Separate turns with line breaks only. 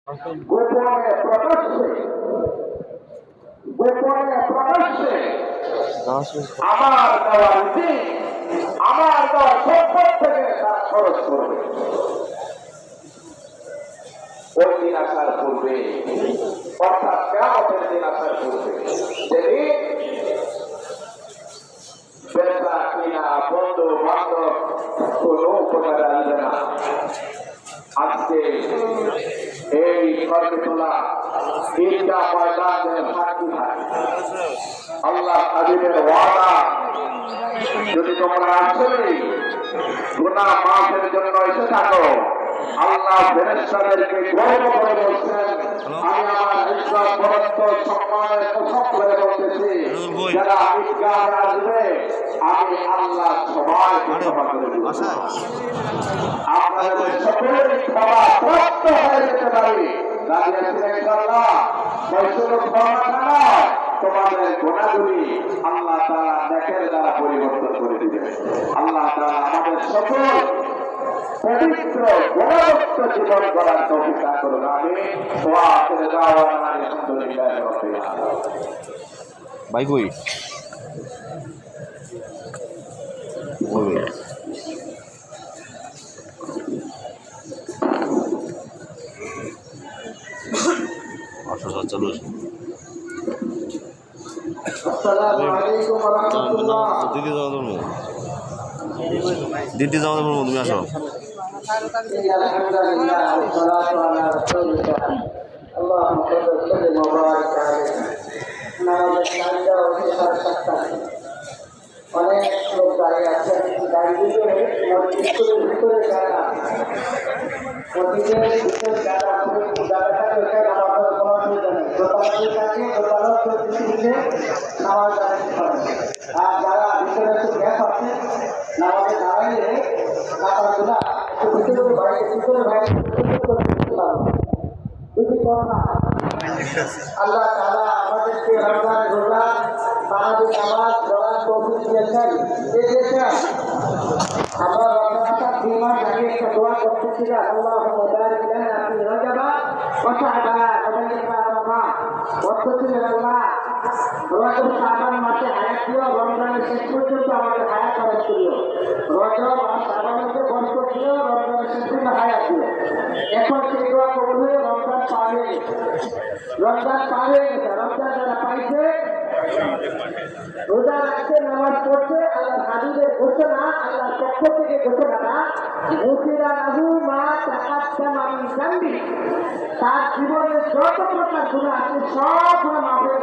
গোপনে প্রকাশ্যে আমার দেওয়া নীতি, আমার দেওয়া সম্পদ থেকে তার খরচ করবে। ওই দিন আসার পূর্বে, অর্থাৎ কিয়ামতের দিন আসার পূর্বে, যেদিন বেচা কিনা বন্ধু বান্ধব কোনো উপকার আসবে না। আজকে এই কর্মতলা তিনটা ময়দানের সাক্ষী থাকে। আল্লাহ হাবিবের ওয়াদা, যদি তোমরা আসলে গুনাহ মাফের জন্য এসে থাকো, আল্লাহ ফেরেশতাদেরকে গর্ব করে বলছেন, আমি আমার ইজ্জত বরত্ব সম্মানের কসম করে বলতেছি, যারা ঈদগাহে আসবে আমি আল্লাহ সবাইকে ক্ষমা করে দেব। আপনাদের সকলের ক্ষমা প্রাপ্ত হয়ে যেতে পারি। রাজি আছেন ইনশাআল্লাহ? শুধু ক্ষমা নয়, তোমাদের গুনাহগুলি আল্লাহ তাআলা নেকের দ্বারা পরিবর্তন করে দিবেন। আল্লাহ তাআলা আমাদের সকল পবিত্র গুণমুক্ত জীবন করার তৌফিক দান করুন। আমিন। ওয়া আখিরু দাওয়ানা আলহামদুলিল্লাহি রাব্বিল আলামিন।
ভাই কই ওই চলো
আসসালামু আলাইকুম ওয়া রাহমাতুল্লাহ।
দিদি যাওয়া যাবো, তুমি আসো।
আলহামদুলিল্লাহ ওয়াসসালাতু আলা রাসূলিল্লাহ। আল্লাহুম্মা সাল্লি ওয়া সাল্লিম ওয়া বারিক আলাইহি। নামাজের টাইমটা হচ্ছে 7:30। অনেক লোক দাঁড়িয়ে আছেন, দাঁড়িয়ে মসজিদের ভিতরে যারা মসজিদের ভিতরে যারা থাকে ওখানে নামাজের কোনো অসুবিধা নেই। দোকানে থাকে, দোকানের পরিস্থিতিতে নামাজ দাঁড়াতে পারে। আর যারা ভিতরে একটু গ্যাপ আছে, নামাজে দাঁড়াইলে নামাজগুলা ভিতরে বাইরে আল্লাহ তাআলা আমাদেরকে রমজান রোজা তারাবি নামাজ পড়ার তৌফিক দিয়েছেন। আমরা রমজানটা 3 মাস আগে একটা দোয়া করতেছিলাম, আল্লাহুম্মা বারিক লানা ফি রজব ওয়া শাবান ওয়া বাল্লিগনা রমাদান। বলতেছিলেন আল্লাহ রজব শাবান মাসে হায়াত দিও, রমজানের শেষ পর্যন্ত আমাদের হায়াত খরচ করিও। রজব আর শাবানকে বরকত দিও, রমজানের শেষ পর্যন্ত হায়াত দিও। এখন সেই দোয়া কবুল হয়ে রমজান পার হয়ে গেছে। রমজান যারা পাইছে, রোজা রাখছে, নামাজ পড়ছে, আল্লাহ হাবিবের ঘোষণা, আল্লাহর পক্ষ থেকে ঘোষণাটা, মুফিরা লাহু মা তাকাদ্দামা মিন যামবি, তার জীবনের যত প্রকার গুনাহ আছে সব গুনাহ মাফ হয়ে